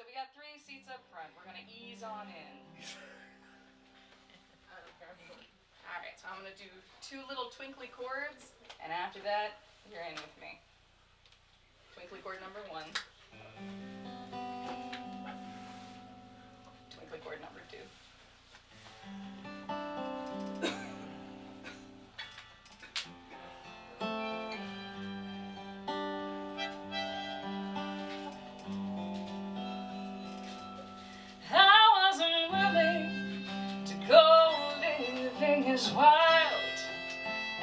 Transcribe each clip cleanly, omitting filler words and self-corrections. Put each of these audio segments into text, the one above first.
we got 3 seats up front. We're going to ease on in. All right, so I'm going to do 2 little twinkly chords, and after that, you're in with me. Twinkly chord number 1. Twinkly chord number 2. As wild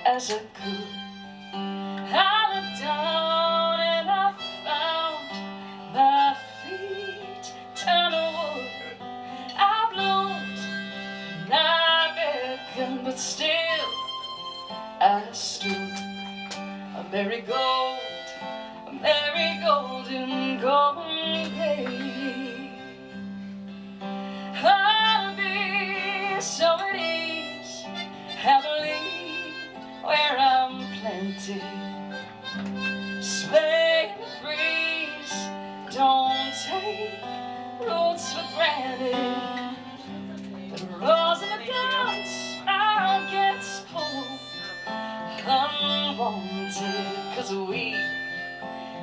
as I could, I looked down and I found my feet turned to wood. I bloomed and I beckoned, but still I stood. A marigold in golden gray. I'll be so at ease, happily where I'm planted. Sway in the breeze, don't take roots for granted. The rose in the clouds, I gets pulled unwanted, 'cause a weed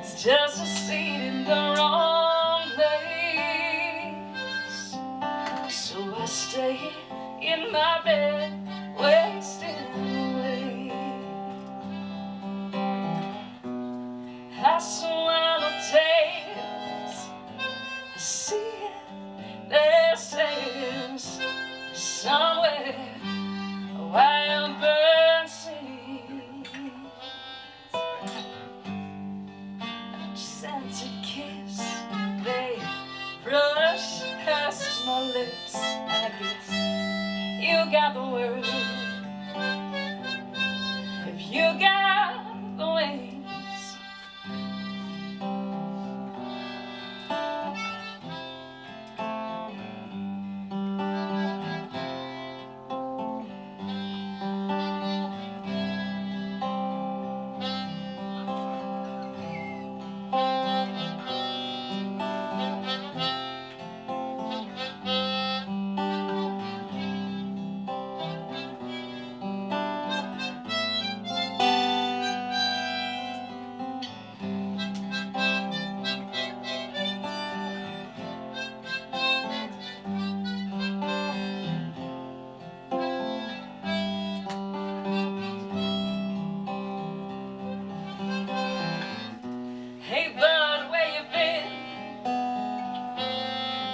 is just a seed in the wrong place. So I stay in my bed, wasting away. I swallow tales, I see it, there sails somewhere a wild bird sings. A scented kiss, they brush past my lips. I guess you got the word, if you got the wings. Hey bud, where you been?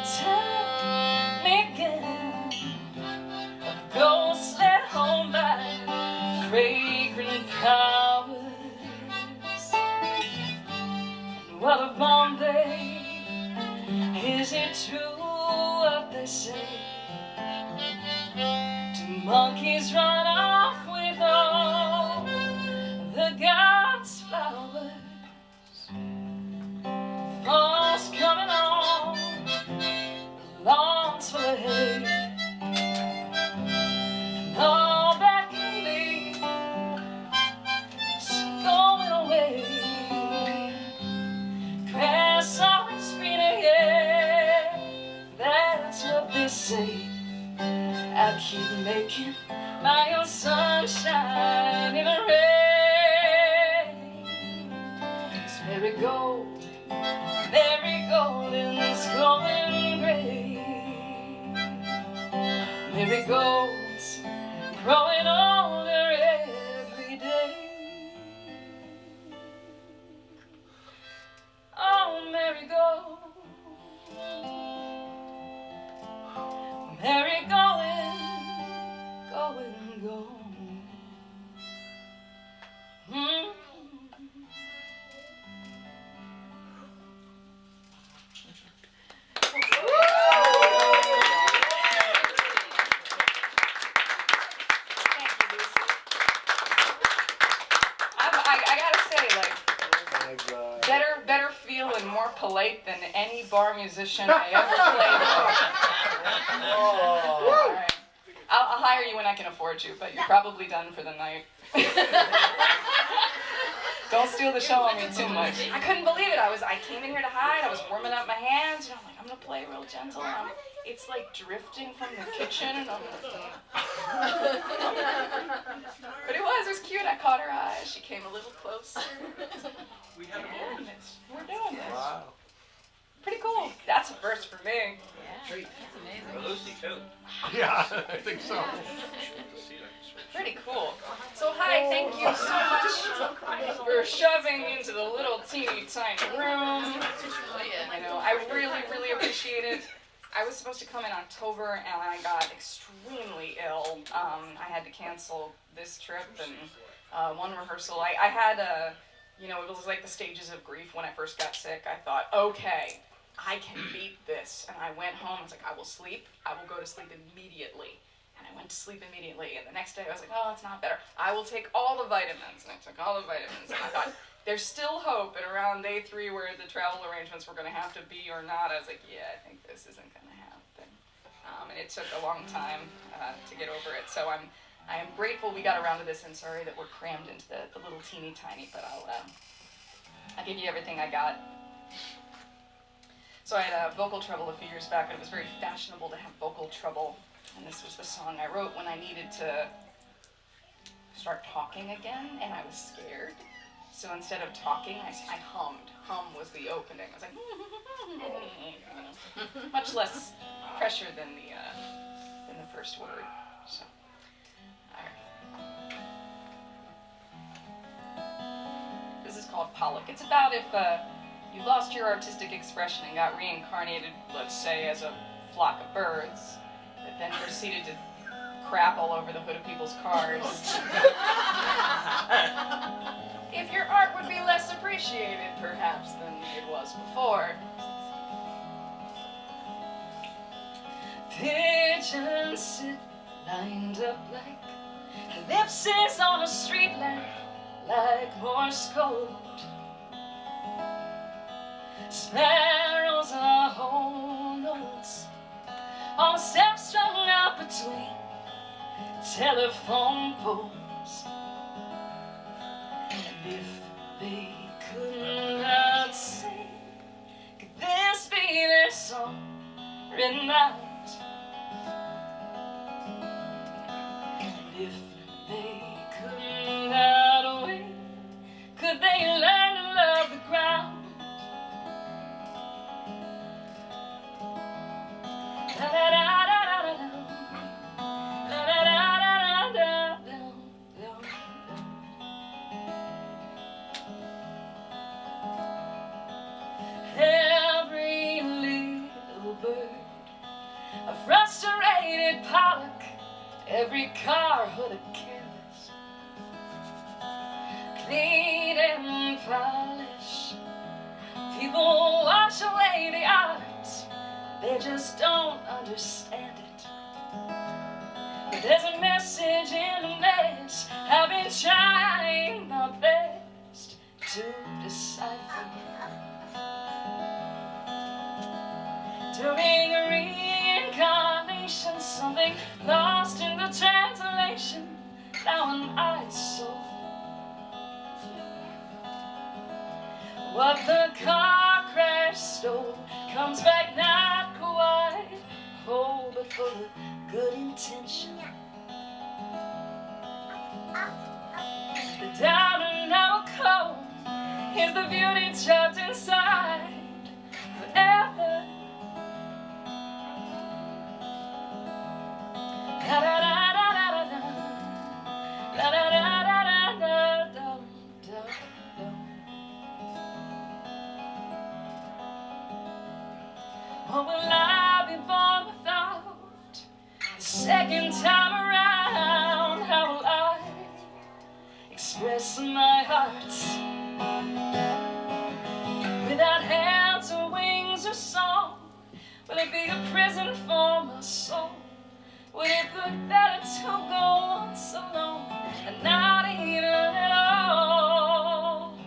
Tell me again. Of ghosts led home by fragrant powers. And what of Bombay? Is it true what they say? Do monkeys run off with all the gods' flowers? Fall's coming on, the lawns full of hay, and all that can be is going away. Grass always greener, yeah, that's what they say. I keep making my own sunshine in the rain. It's marigold is going gray. Marigolds growing older every day. Oh, marigold, going. Better feel and more polite than any bar musician I ever played with. All right. I'll hire you when I can afford you, but you're probably done for the night. Don't steal the show on me too much. I couldn't believe it. I came in here to hide. I was warming up my hands. You know, I'm like, I'm gonna play real gentle. It's like drifting from the kitchen, and I'm like, but it was cute. I caught her eye. She came a little closer. We had a moment. We're doing this. Wow. Pretty cool. That's a first for me. That's amazing. For Lucy too. Yeah, I think so. Pretty cool. So hi, thank you so much for shoving me into the little teeny tiny room. I know, I really appreciate it. I was supposed to come in October and I got extremely ill. I had to cancel this trip and one rehearsal. I had you know, it was like the stages of grief when I first got sick. I thought, okay, I can beat this. And I went home, I was like, I will sleep. I will go to sleep immediately. And I went to sleep immediately. And the next day I was like, oh, it's not better. I will take all the vitamins. And I took all the vitamins. And I thought, there's still hope. And around day 3 where the travel arrangements were going to have to be or not, I was like, yeah, I think this isn't going to happen. And it took a long time to get over it. So I am grateful we got around to this, and sorry that we're crammed into the little teeny tiny, but I'll give you everything I got. So I had vocal trouble a few years back, and it was very fashionable to have vocal trouble, and this was the song I wrote when I needed to start talking again, and I was scared. So instead of talking, I hummed. Hum was the opening. I was like, you know, much less pressure than the first word. So. This is called Pollock. It's about if you lost your artistic expression and got reincarnated, let's say, as a flock of birds, that then proceeded to crap all over the hood of people's cars. If your art would be less appreciated, perhaps, than it was before. Pigeons sit lined up like ellipses on a street lamp, like Morse code. Sparrows are whole notes on a step strung out between telephone poles. And if they could not sing, could this be their song written out? And if they could not wait, could they learn to love the ground? Every little bird, a frustrated Pollock, every car hood a canvas, clean and polish. People wash away the art, they just don't understand it. But there's a message in the mess I've been trying my best to decipher. During a reincarnation, something lost in the translation, now an eyed soul. What the car crash stole comes back not quite whole, but full of good intention. The down and out cold is the beauty trapped inside forever. Da da da da da da da da da da da da da. Or will I be born without the second time around? How will I express my heart without hands or wings or song? Will it be a prison for my soul? Would it look better to go on so long and not even at all?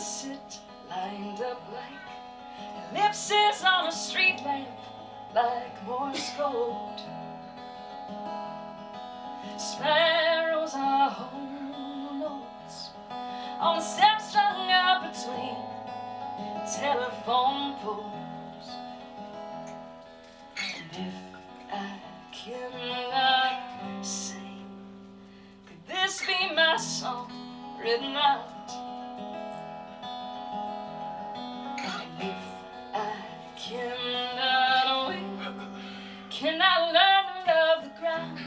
sit lined up like ellipses on a street lamp, like Morse code. Sparrows are whole notes on the steps strung up between telephone poles. And if I cannot sing, could this be my song written out? And if I cannot win, can I learn to love the ground?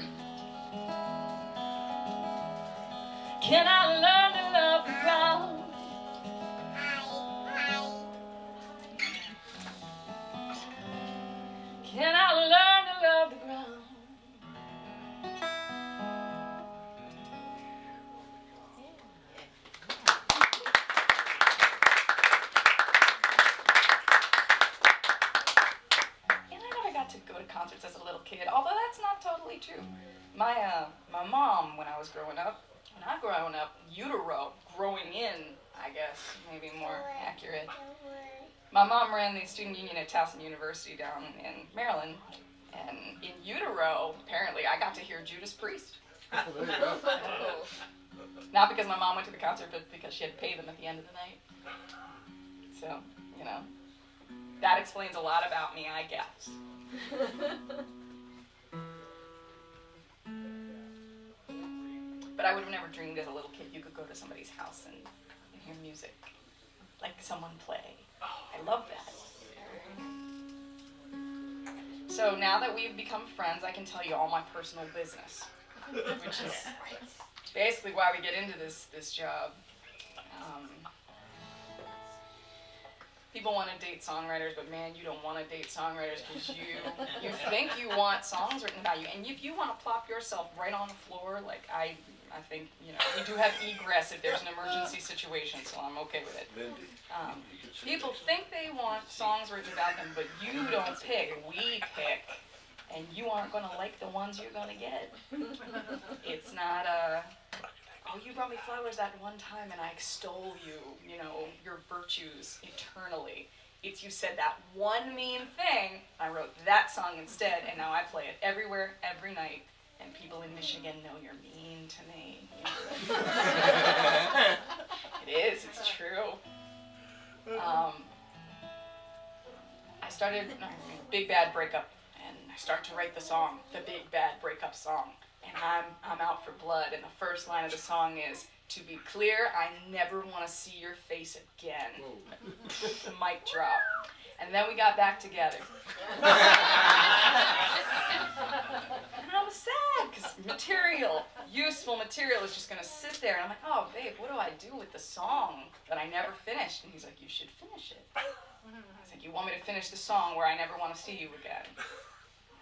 Can I learn to love the ground? Can I learn to love the ground? And I never got to go to concerts as a little kid, although that's not totally true. My mom, when I was growing up, utero, growing in, I guess, maybe more accurate. My mom ran the student union at Towson University down in Maryland, and in utero, apparently, I got to hear Judas Priest. Not because my mom went to the concert, but because she had to pay them at the end of the night. So, you know, that explains a lot about me, I guess. But I would have never dreamed as a little kid you could go to somebody's house and hear music, like someone play. I love that. So now that we've become friends, I can tell you all my personal business, which is basically why we get into this job. People want to date songwriters, but man, you don't want to date songwriters because you think you want songs written about you, and if you want to plop yourself right on the floor, like I think, you know, we do have egress if there's an emergency situation, so I'm okay with it. People think they want songs written about them, but you don't pick. We pick, and you aren't going to like the ones you're going to get. It's not oh, you brought me flowers that one time and I extol you, you know, your virtues eternally. It's you said that one mean thing, I wrote that song instead, and now I play it everywhere, every night, and people in Michigan know you're mean to me. It is, it's true. I started Big Bad Breakup, and I start to write the song, the Big Bad Breakup song. And I'm out for blood, and the first line of the song is, "To be clear, I never want to see your face again." The mic drop. And then we got back together. And I was sad, because useful material is just going to sit there. And I'm like, oh, babe, what do I do with the song that I never finished? And he's like, you should finish it. I was like, you want me to finish the song where I never want to see you again?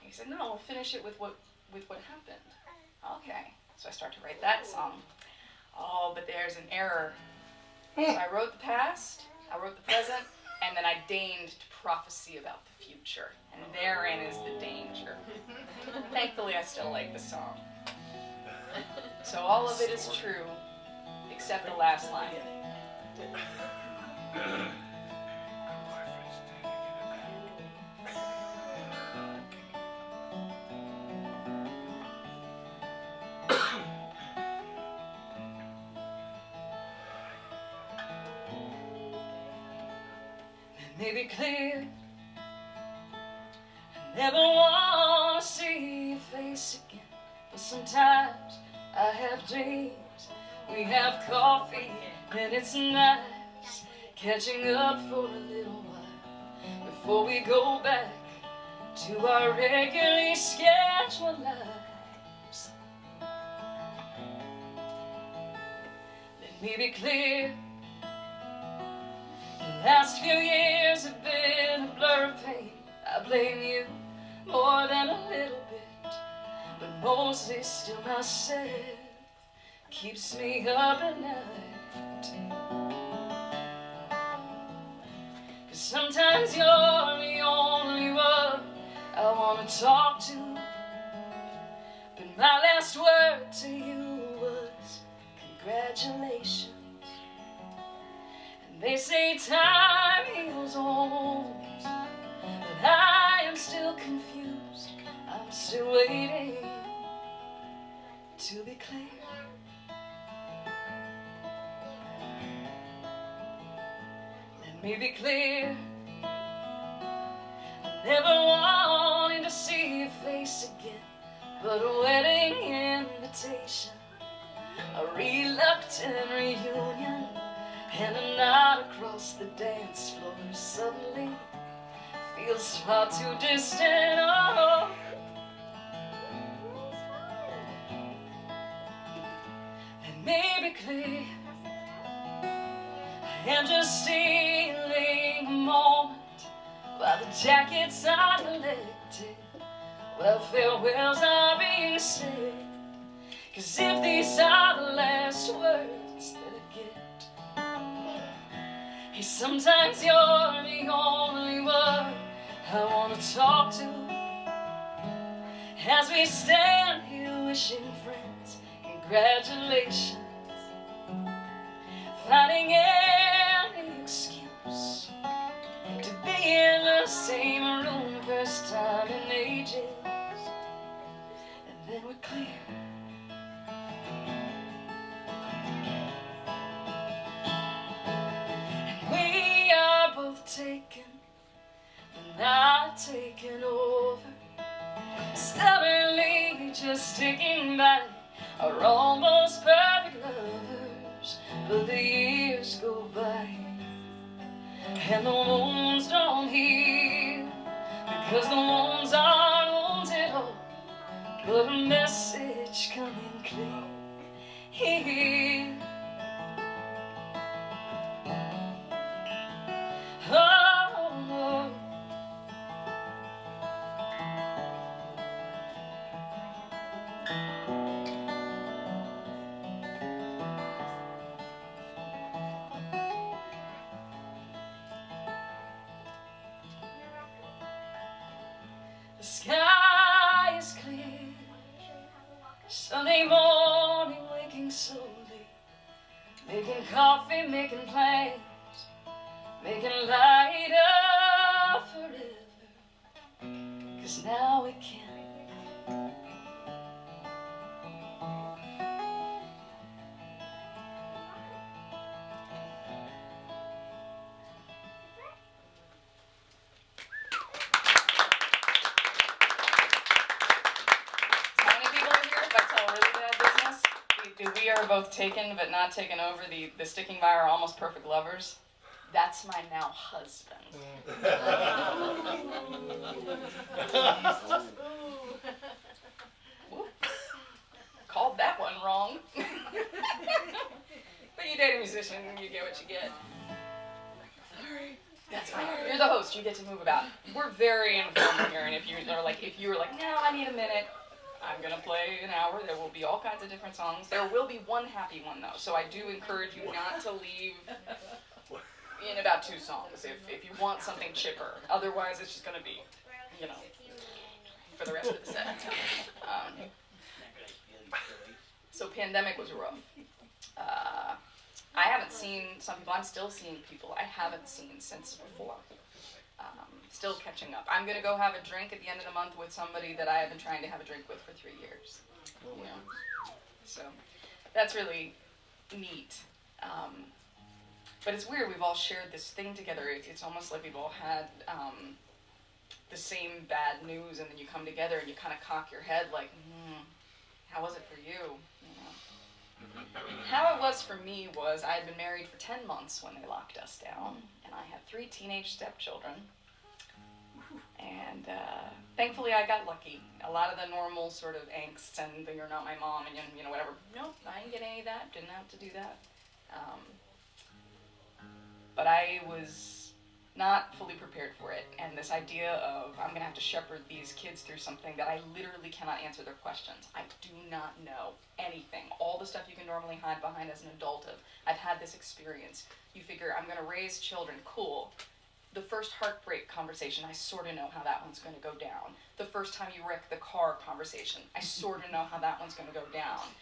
He said, no, we'll finish it with what happened. Okay, so I start to write that song. Oh, but there's an error. So I wrote the past, I wrote the present, and then I deigned to prophecy about the future. And therein is the danger. Thankfully, I still like the song. So all of it is true, except the last line. Let me be clear, I never want to see your face again, but sometimes I have dreams. We have coffee and it's nice, catching up for a little while before we go back to our regularly scheduled lives. Let me be clear, the last few years have been a blur of pain. I blame you more than a little bit, but mostly still myself keeps me up at night. 'Cause sometimes you're the only one I want to talk to, but my last word to you was congratulations. They say time heals all wounds, but I am still confused. I'm still waiting to be clear. Let me be clear. I never wanted to see your face again, but a wedding invitation, a reluctant reunion, and a nod across the dance floor suddenly feels far too distant. Oh, let me be clear. I am just stealing a moment while the jackets are collected, while farewells are being said. 'Cause if these are the last words that I get, hey, sometimes you're the only one I want to talk to, as we stand here wishing friends congratulations, finding any excuse to be in the same room, first time in ages, and then we're clear. And we are both taken, but not taken over, stubbornly just sticking by our almost perfect lovers. But the years go by and the wounds don't heal, because the wounds aren't wounds at all, but a message coming clear here. Oh, no. The sky is clear, Sunday morning, waking slowly, making coffee, making plans, making light up forever, 'cause now we can. How many people are here? If I tell really bad business, we are both taken but not taken over, the sticking by our almost perfect lovers. That's my now husband. Whoops. Called that one wrong. But you date a musician, you get what you get. Sorry. That's fine. You're the host. You get to move about. We're very informal here, and if you were like, no, I need a minute, I'm gonna play an hour. There will be all kinds of different songs. There will be one happy one though. So I do encourage you not to leave in about 2 songs if you want something chipper. Otherwise, it's just gonna be, for the rest of the set. So pandemic was rough. I haven't seen some people. I'm still seeing people I haven't seen since before. Still catching up. I'm gonna go have a drink at the end of the month with somebody that I have been trying to have a drink with for 3 years. So that's really neat. But it's weird. We've all shared this thing together. It's almost like we've all had the same bad news, and then you come together and you kind of cock your head like, how was it for you? How it was for me was I had been married for 10 months when they locked us down, and I had 3 teenage stepchildren. And thankfully I got lucky. A lot of the normal sort of angst and you're not my mom and whatever. Nope, I didn't get any of that. Didn't have to do that. But I was not fully prepared for it. And this idea of I'm going to have to shepherd these kids through something that I literally cannot answer their questions. I do not know anything. All the stuff you can normally hide behind as an adult of, I've had this experience. You figure I'm going to raise children, cool. The first heartbreak conversation, I sort of know how that one's going to go down. The first time you wreck the car conversation, I sort of know how that one's going to go down.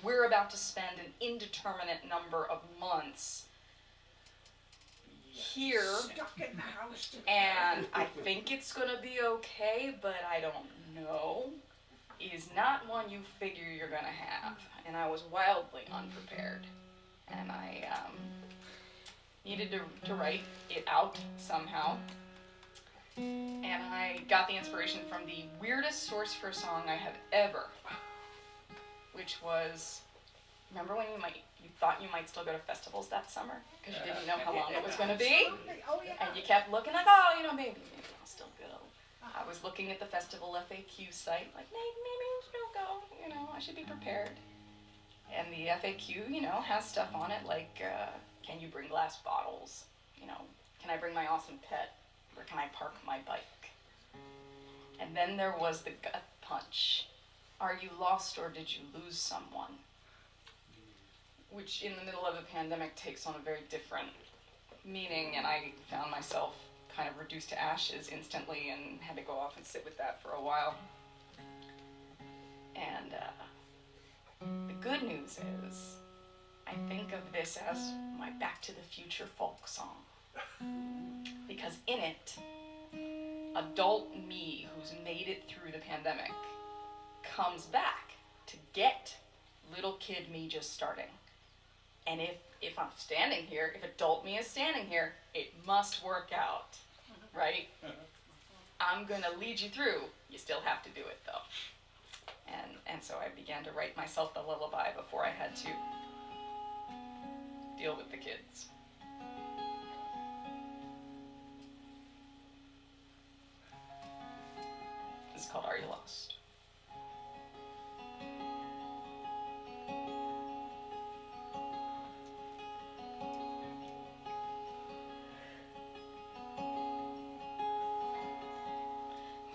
We're about to spend an indeterminate number of months here, and I think it's gonna be okay, but I don't know, is not one you figure you're gonna have. And I was wildly unprepared. And I needed to write it out somehow. And I got the inspiration from the weirdest source for a song I have ever, which was, remember when you thought you might still go to festivals that summer because you didn't know how long it was going to be, and you kept looking like, oh, maybe I'll still go. I was looking at the festival FAQ site, like maybe I'll still go. I should be prepared. And the FAQ, has stuff on it like, can you bring glass bottles? Can I bring my awesome pet? Where can I park my bike? And then there was the gut punch. Are you lost or did you lose someone? Which in the middle of a pandemic takes on a very different meaning, and I found myself kind of reduced to ashes instantly and had to go off and sit with that for a while. And the good news is, I think of this as my Back to the Future folk song. Because in it, adult me who's made it through the pandemic comes back to get little kid me just starting. And if I'm standing here, if adult me is standing here, it must work out, right? I'm gonna lead you through. You still have to do it though. And so I began to write myself the lullaby before I had to deal with the kids. This is called Are You Lost?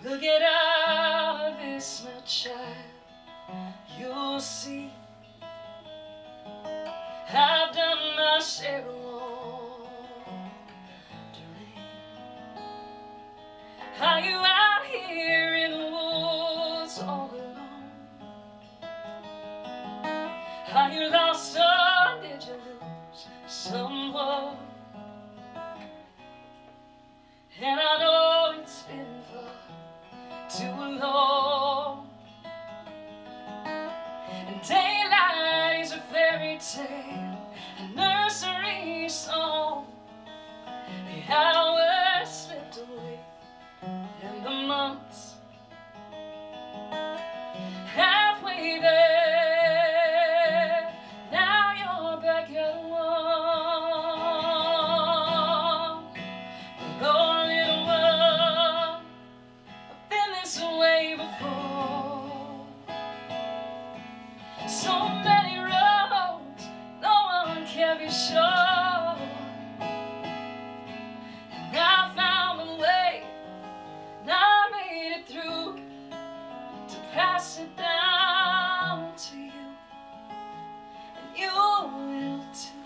We'll get out of this, my child. You'll see I've done my share of wandering. Are you out here in the woods all alone? Are you lost or did you lose someone? And I know it's been far too long. And daylight is a fairy tale, a nursery song. The hours slipped away and the months halfway there. Now you're back at one. Oh, little one, I've been this way before. So many roads, no one can be sure. And I found a way, and I made it through to pass it down to you, and you will too.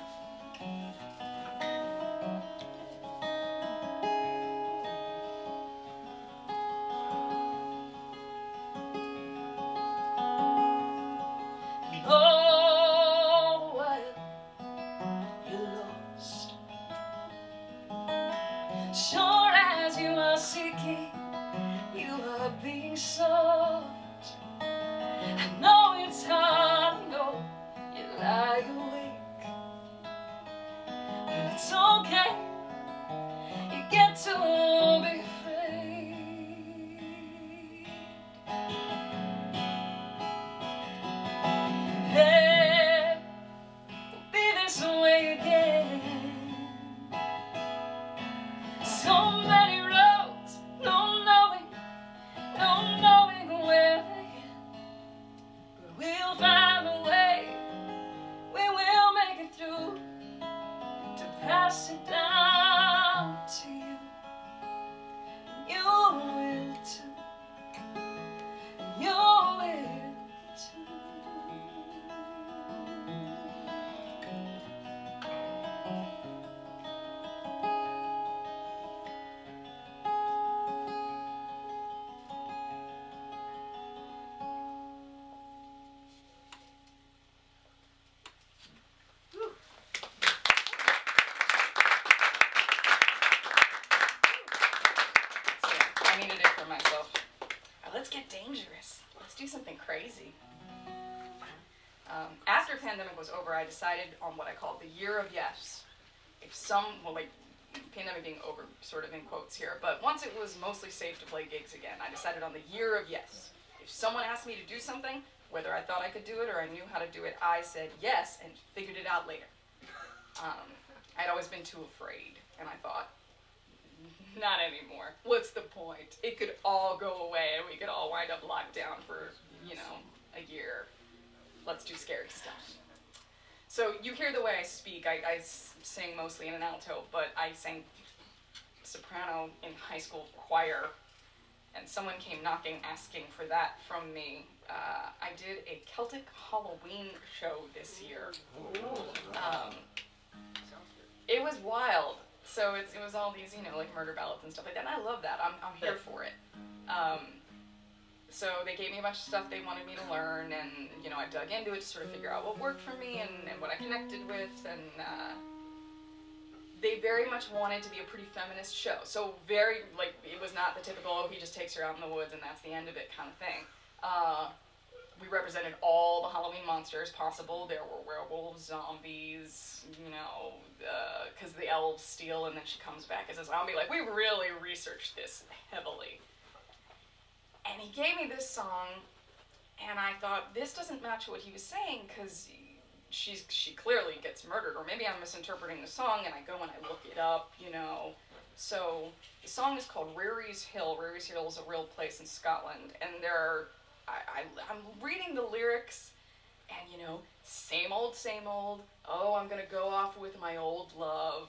And oh, while you're lost, sure as you are seeking, you are being sought. do something crazy. After pandemic was over, I decided on what I called the year of yes. Pandemic being over, sort of in quotes here, but once it was mostly safe to play gigs again, I decided on the year of yes. If someone asked me to do something, whether I thought I could do it or I knew how to do it, I said yes and figured it out later. I'd always been too afraid, and I thought, not anymore. What's the point? It could all go away, and we could all wind up locked down for, a year. Let's do scary stuff. So you hear the way I speak. I sing mostly in an alto, but I sang soprano in high school choir, and someone came knocking asking for that from me. I did a Celtic Halloween show this year. It was wild. So it was all these, like murder ballads and stuff like that, and I love that. I'm here for it. So they gave me a bunch of stuff they wanted me to learn, and, I dug into it to sort of figure out what worked for me and what I connected with, and they very much wanted to be a pretty feminist show. So it was not the typical, oh, he just takes her out in the woods and that's the end of it kind of thing. We represented all the Halloween monsters possible. There were werewolves, zombies, because the elves steal and then she comes back as a zombie. We really researched this heavily. And he gave me this song, and I thought, this doesn't match what he was saying, because she clearly gets murdered, or maybe I'm misinterpreting the song, and I go and I look it up, So the song is called Rary's Hill. Rary's Hill is a real place in Scotland, and I'm reading the lyrics, and, same old, oh, I'm gonna go off with my old love,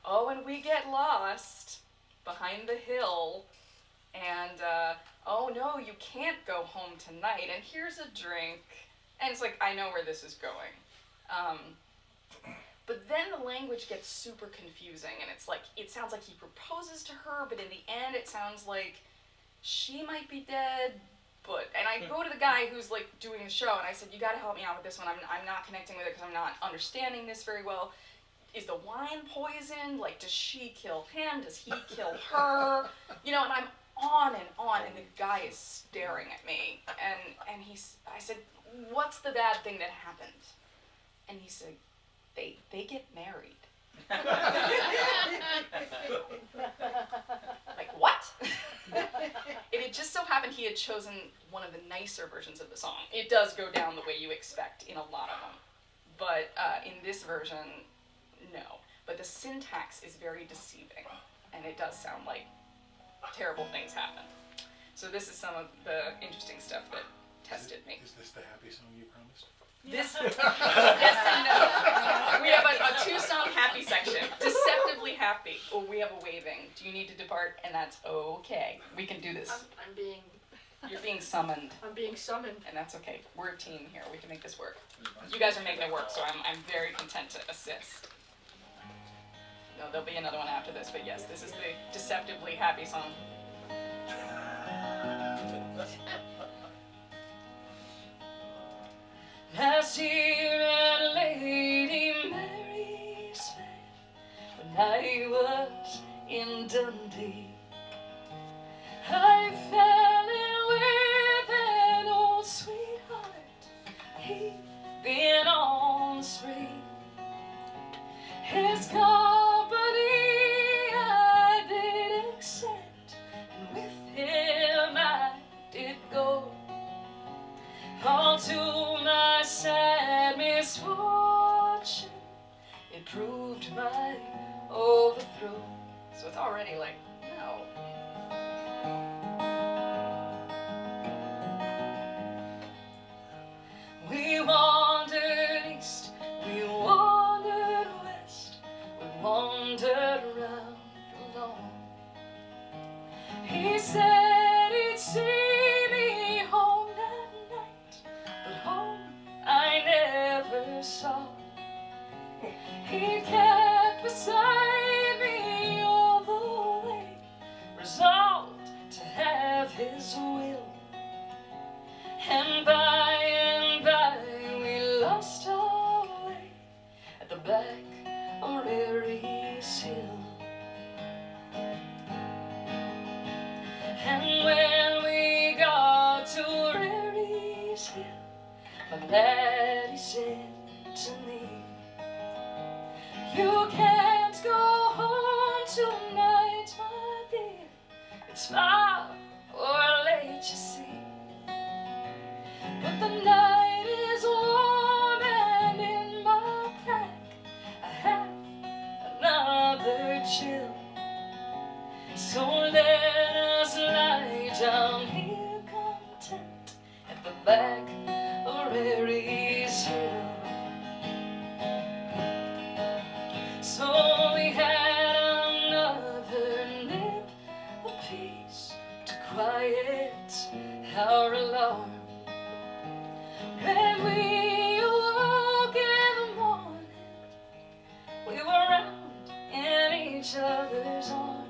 oh, and we get lost behind the hill, and, oh no, you can't go home tonight, and here's a drink, and it's I know where this is going. But then the language gets super confusing, and it sounds like he proposes to her, but in the end it sounds like she might be dead, and I go to the guy who's doing the show, and I said, you gotta help me out with this one, I'm not connecting with it because I'm not understanding this very well. Is the wine poisoned? Does she kill him? Does he kill her? And I'm on, and the guy is staring at me, and I said, what's the bad thing that happened? And he said, they get married. What? It just so happened he had chosen one of the nicer versions of the song. It does go down the way you expect in a lot of them, but in this version, no. But the syntax is very deceiving, and it does sound like terrible things happen. So this is some of the interesting stuff that tested me. Is this the happy song you promised? This, yes and no. We have a 2-song happy section. Deceptively happy. Oh, we have a waving. Do you need to depart? And that's okay. We can do this. You're being summoned. I'm being summoned. And that's okay. We're a team here. We can make this work. You guys are making it work, so I'm very content to assist. No, there'll be another one after this, but yes, this is the deceptively happy song. Last year at Lady Mary's Fair, when I was in Dundee, I fell in with an old sweetheart. He'd been on the spree. His company I did accept, and with him I did go. All to my sad misfortune, it proved my overthrow. So it's already no. We wandered east, we wandered west, we wandered around alone. He said he'd see me home that night, but home I never saw. He kept beside me all the way, resolved to have his will. And by we lost our way at the back of Rary's Hill. And when we got to Rary's Mary's hill, my lad, he said to me, you can't go home tonight, my dear. It's far or late, you see. But the night is warm and in my pack I have another chill. So let us lie down here content at the back of Mary's hill. So we had another nip apiece to quiet our alarm. When we awoke in the morning, we were round in each other's arms.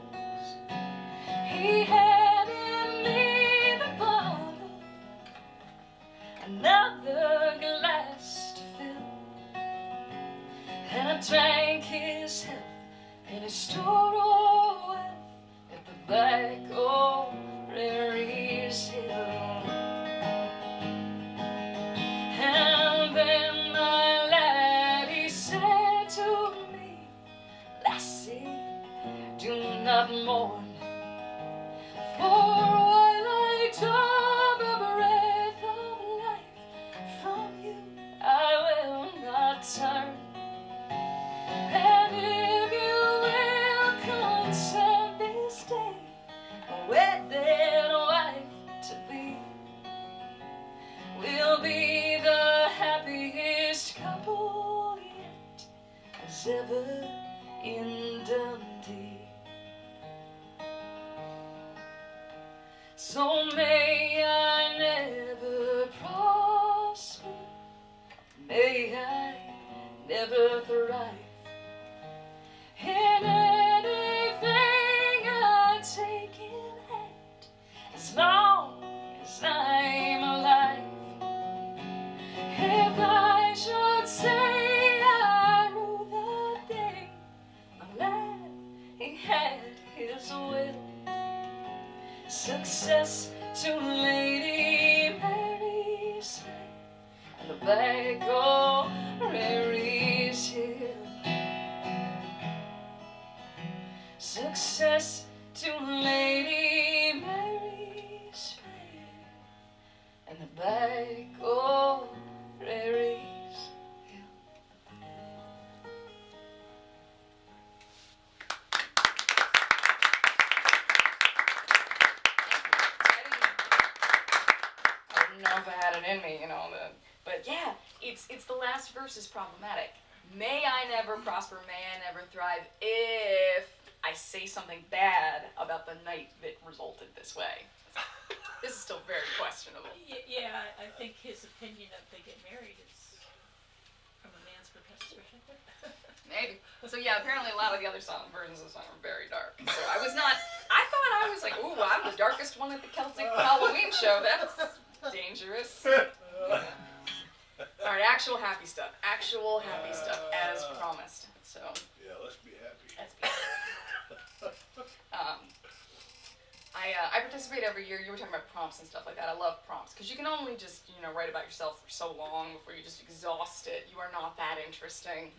He handed me the bottle, another glass to fill, and I drank his health and his store of wealth at the back of Mary's hill. And then my lad, he said to me, lassie, do not mourn, for while I draw the breath of life from you, I will not turn. And if you will consent this day, a wedded wife to be, we'll be the happiest couple yet was ever in Dundee. So may I never prosper, may I never thrive in anything I take in hand, as long as I'm alive. If I should say I rule the day, my lad, he had his will. Success to Lady Mary's fair and the back of Mary's hill. Success to Lady Mary's fair and the back of Mary's hill. I didn't know if I had it in me, but yeah, it's the last verse is problematic. May I never prosper, may I never thrive if I say something bad about the night that resulted this way. This is still very questionable. Yeah, I think his opinion of they get married is from a man's perspective. Maybe. So yeah, apparently a lot of the other versions of the song are very dark. So I thought I was like, ooh, I'm the darkest one at the Celtic Halloween show. That's dangerous. Yeah. All right, actual happy stuff. Actual happy stuff, as promised. So. Yeah, let's be happy. Let's be happy. I participate every year. You were talking about prompts and stuff like that. I love prompts because you can only just write about yourself for so long before you just exhaust it. You are not that interesting,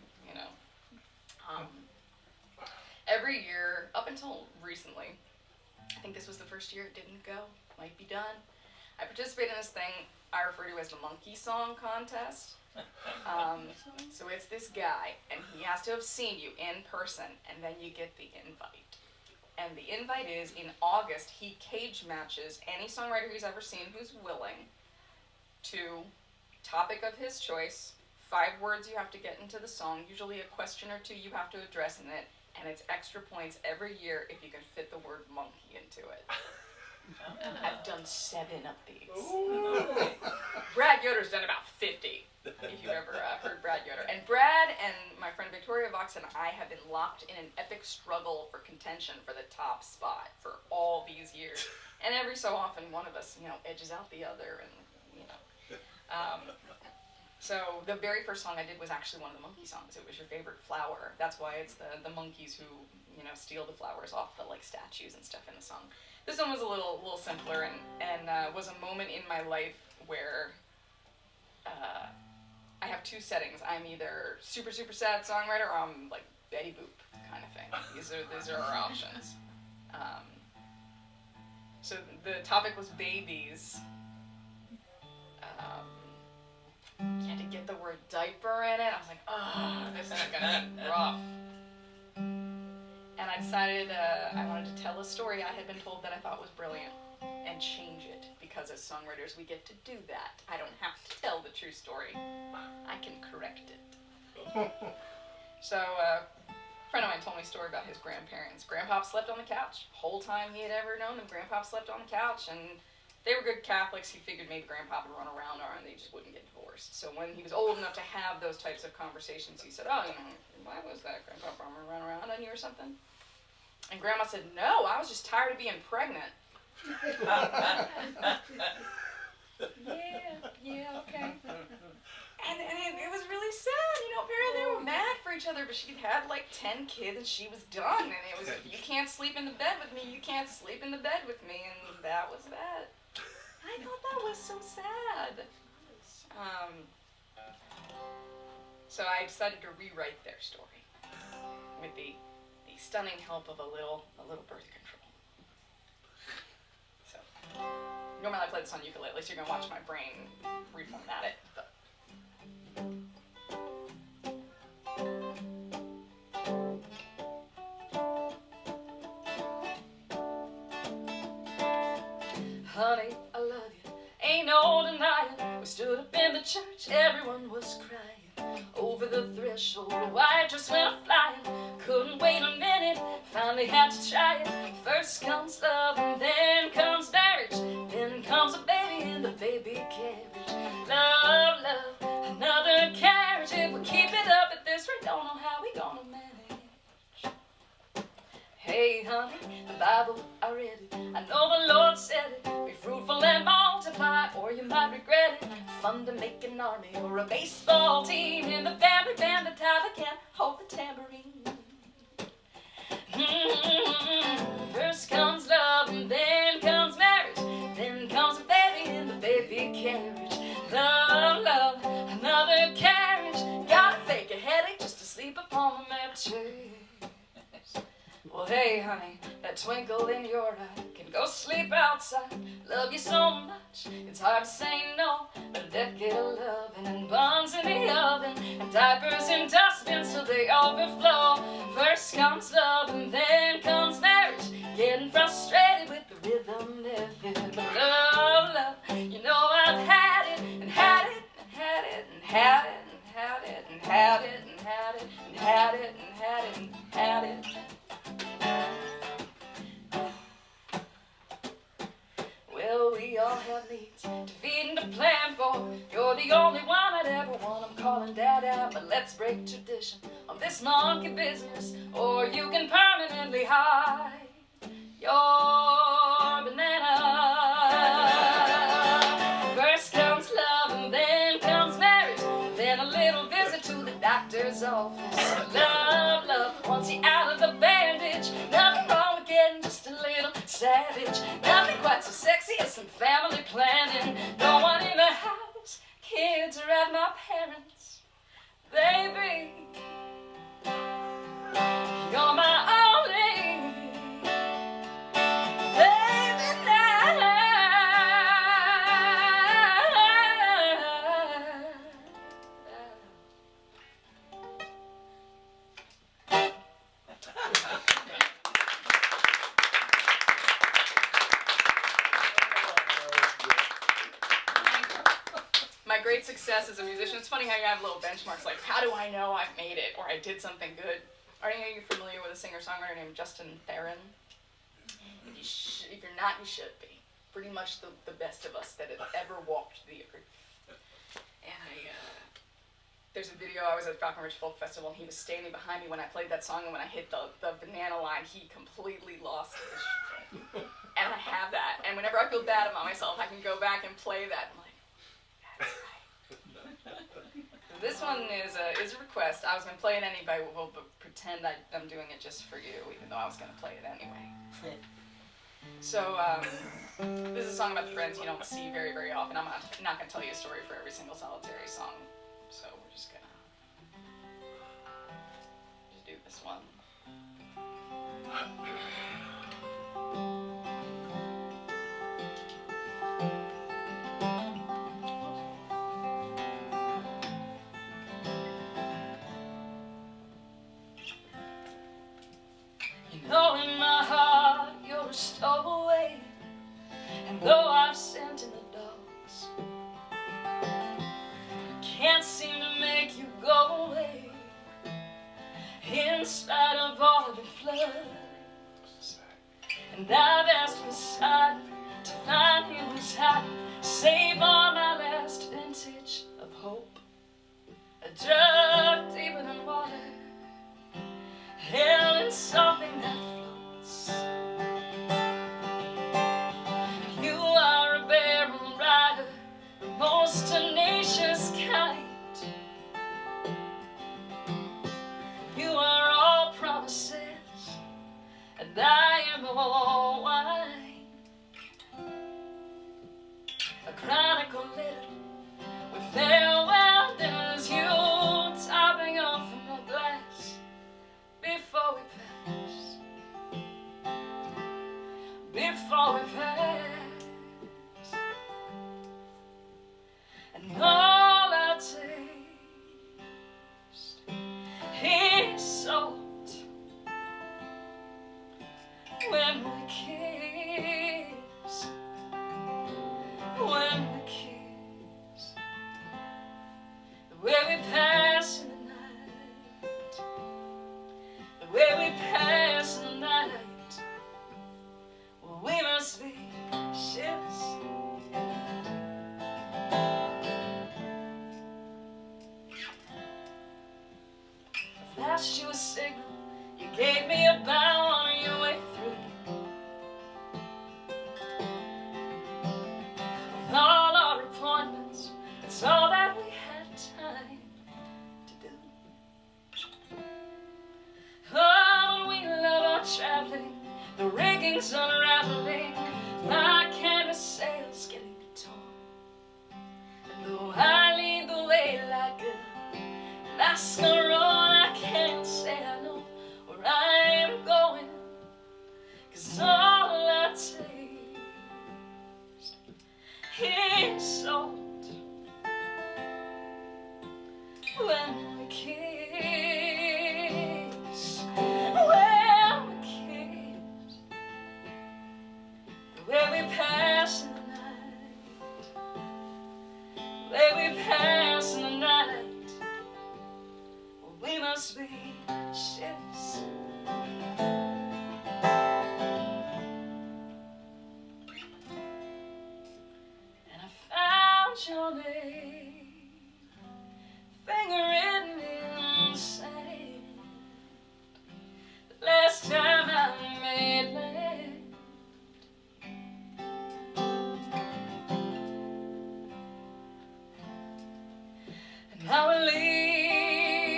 Every year, up until recently, I think this was the first year it didn't go. Might be done. I participate in this thing I refer to as the Monkey Song Contest. So it's this guy, and he has to have seen you in person, and then you get the invite. And the invite is, in August, he cage matches any songwriter he's ever seen who's willing to topic of his choice, 5 words you have to get into the song, usually a question or 2 you have to address in it, and it's extra points every year if you can fit the word monkey into it. I've done 7 of these. Brad Yoder's done about 50, if you've ever heard Brad Yoder. And Brad and my friend Victoria Vox and I have been locked in an epic struggle for contention for the top spot for all these years. And every so often, one of us, edges out the other, and so the very first song I did was actually one of the monkey songs. It was Your Favorite Flower. That's why it's the monkeys who, steal the flowers off the statues and stuff in the song. This one was a little simpler and was a moment in my life where I have two settings. I'm either super, super sad songwriter or I'm like Betty Boop kind of thing. These are our options. So the topic was babies. You had to get the word diaper in it. I was like, oh, this is gonna be rough. And I decided I wanted to tell a story I had been told that I thought was brilliant and change it, because as songwriters we get to do that. I don't have to tell the true story. I can correct it. So a friend of mine told me a story about his grandparents. Grandpop slept on the couch. Whole time he had ever known them, Grandpop slept on the couch, and they were good Catholics. He figured maybe Grandpop would run around and they just wouldn't get divorced. So when he was old enough to have those types of conversations, he said, oh, why was that? Grandpop run around on you or something? And Grandma said, no, I was just tired of being pregnant. Yeah, okay. And it was really sad, apparently they were mad for each other, but she'd had like 10 kids and she was done, and it was, if you can't sleep in the bed with me, you can't sleep in the bed with me, and that was that. I thought that was so sad. So I decided to rewrite their story with the stunning help of a little birth control. So, normally I play this on ukulele, so you're gonna watch my brain reformat it. But. Honey, I love you, ain't no denying. We stood up in the church, everyone was crying. Over the threshold, a white dress went a-flying. Couldn't wait a minute, finally had to try it. First comes love, and then comes marriage. Then comes a baby in the baby carriage. Love, love, another carriage. If we keep it up at this rate, don't know how we gonna manage. Hey honey, the Bible, I read it. I know the Lord said it. Be fruitful and multiply, or you might regret it. Fun to make an army or a baseball team. In the family band, the Tyler can't hold the tambourine. First comes love, and then comes marriage. Then comes a baby in the baby carriage. Love, love, another carriage. Gotta fake a headache just to sleep upon the mattress. Well, hey, honey, that twinkle in your eye can go sleep outside. Love you so much, it's hard to say no. But a decade of loving and buns in the oven, and diapers in dustbins till they overflow. First comes love and then comes marriage. Getting frustrated with the rhythm method. But love, love, you know I've had it, and had it, and had it, and had it, and had it, and had it, and had it, and had it, and had it, and had it. Well, we all have needs to feed and to plan for. You're the only one I'd ever want. I'm calling Dad out, but let's break tradition on this monkey business, or you can permanently hide your banana. First comes love and then comes marriage. Then a little visit to the doctor's office. Love, love, once you're out of the bandage, nothing wrong with getting just a little savage. Nothing quite so sexy as some family planning. No one in the house, kids are at my parents. Baby, you're my only baby now. My great success as a musician, it's funny how you have little benchmarks, like how do I know I've made it or I did something good? Are any of you familiar with a singer-songwriter named Justin Theron? If you're not, you should be. Pretty much the best of us that have ever walked the earth. And there's a video, I was at Falconbridge Folk Festival, and he was standing behind me when I played that song, and when I hit the banana line, he completely lost his shit. And I have that. And whenever I feel bad about myself, I can go back and play that. I'm like, that's right. This one is a request. I was going to play it anyway, but pretend I'm doing it just for you, even though I was going to play it anyway. So, this is a song about the friends you don't see very, very often. I'm not going to tell you a story for every single solitary song, so we're just going to do this one. You know in my heart you're a stowaway, and though I've sent in the dogs, I can't seem to make you go away. In spite of all the floods, and I've asked Poseidon to find him who's hiding, save on my last vintage of hope, a drug deeper than water, held in something that floats. You are a barrel rider, the most tenacious kind. You are all promises, and I am all wine. A chronicle lit with farewell dinners, you topping off from your glass before we pass. Before we pass, and all I taste is salt when we kiss, when we kiss, the way we pass in the night, the way we pass in the night. Well, we must be ships. I flashed you a signal, you gave me a bow on your way through. With all our appointments, it's all that we had time to do. Oh, we love our traveling, the rigging's unraveling, my canvas sails getting torn. And though I lead the way like a masquerade, I can't say I know where I am going, 'cause all I taste is salt when we kiss, when we kiss, the way we pass in the night, the way we pass in the night. Well, we must be ships. And I found your name, finger written in sand, the last time I made land. And I will leave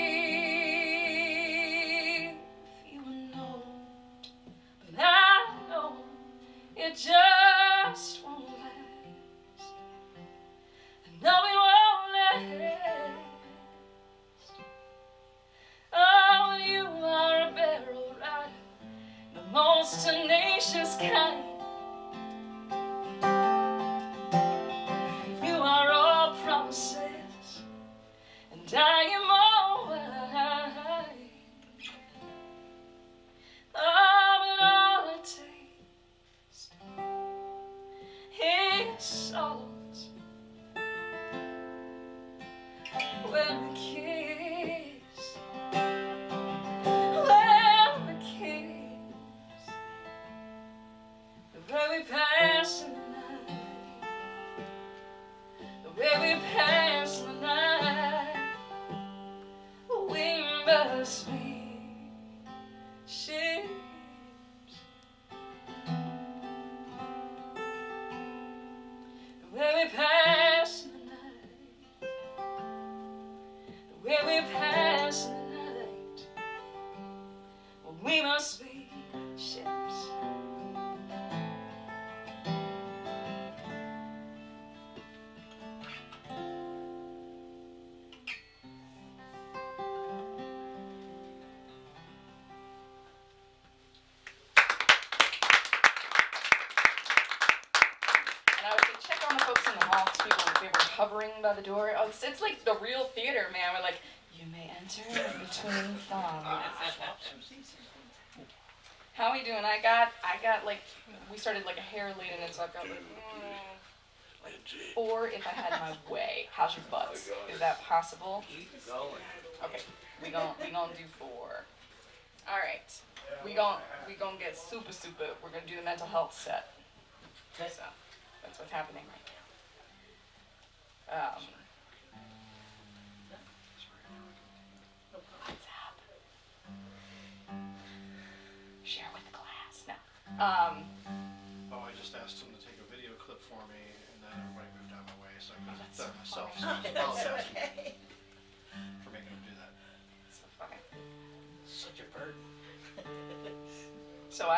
you a note, but I know it just won't last. I know it won't last. Oh, you are a barrel rider, the most tenacious kind. You are all promises, and I am all wine. Oh, but all I taste is salt when we kiss, when we kiss, the way we pass in the night, the way we pass in the night. We must be ships. The way we pass in the night, the way we pass in the night. Well, we must be ships. hovering by the door. Oh, it's like the real theater, man. We're like, you may enter between thongs. How we doing? I got like, we started like a hair leading it, so I've got like 4 if I had my way. How's your butts? Is that possible? Okay, we gon' do 4. All right, we gon' get super. We're gonna do the mental health set. So that's what's happening right now. What's up? Share with the class. No. Oh, I just asked him to take a video clip for me, and then everybody moved out of my way, so I could have done it myself. So I apologize for making him do that. It's so funny. Such a burden. So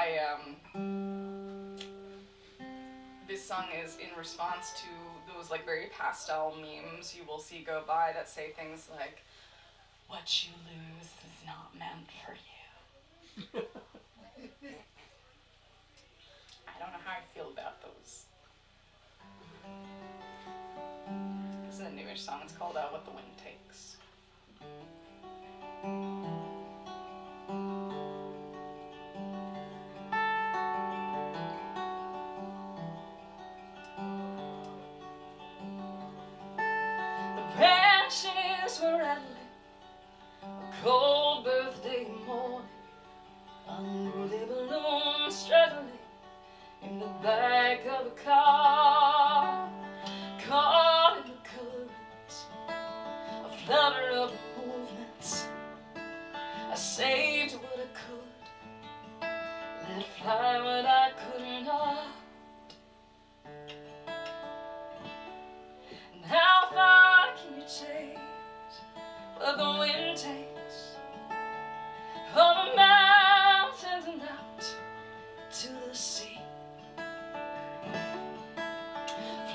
this song is in response to those like very pastel memes you will see go by that say things like, "What you lose is not meant for you." I don't know how I feel about those. This is a newish song. It's called What the Wind Takes. Branches were rattling a cold birthday morning, unruly balloons struggling in the back of a car, caught in the current, a flutter of movements. I saved what I could, let fly what I could not. And how far can you chase what the wind takes? Over mountains and out to the sea,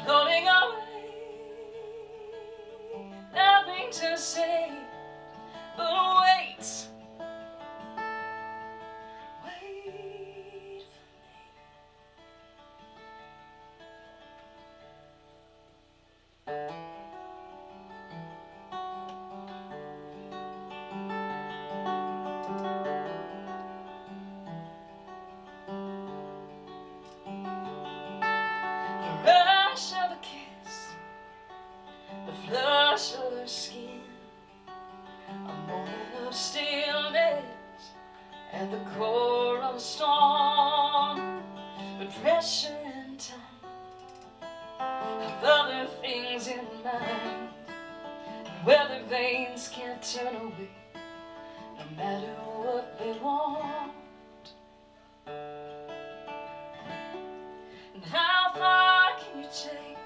floating away, nothing to say but wait. Wait for me. The rush of a kiss, the flush of her skin, a moment of stillness at the core of a storm. But pressure and time have other things in mind, and weather vanes can't turn away no matter what they want. And how far can you chase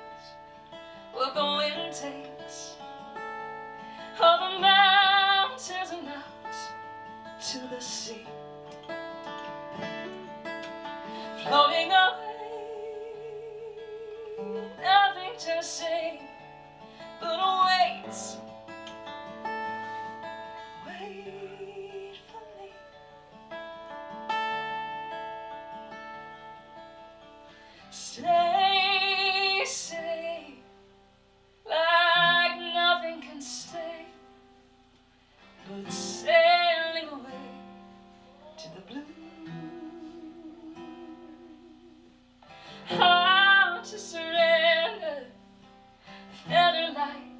what the wind takes? All the mountains and out to the sea, floating away, nothing to say but wait. Wait for me. Stay like nothing can stay but sailing away to the blue. How to surrender, feather light,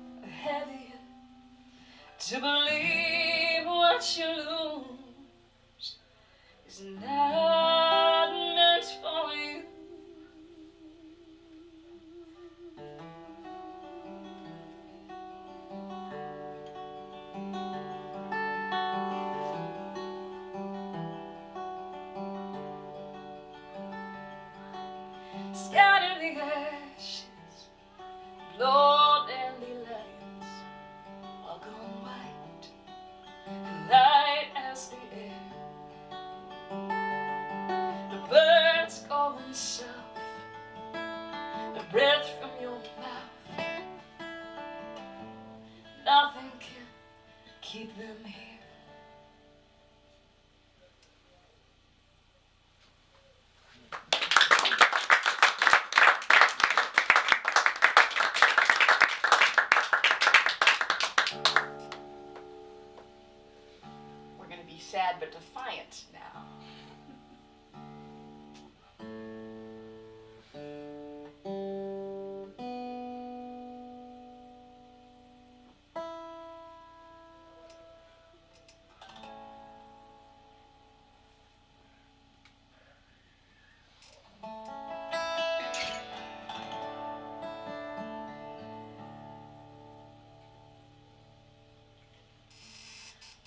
heavier, to believe what you lose is not meant for you. Scatter the ashes, blow dandelions, walk on white, light as the air. The birds going south, the breath from your mouth, nothing can keep them here. bit defiant now.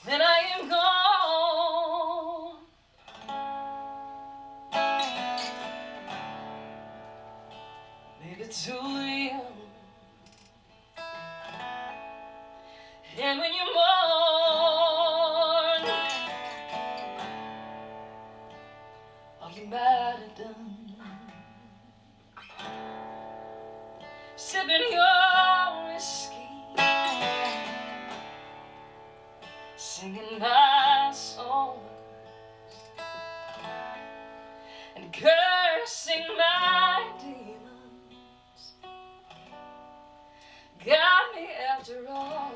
When I am gone, maybe too young, and when you mourn, all you might have done, sipping your whiskey, singing my songs, and cursing my demons, got me after all.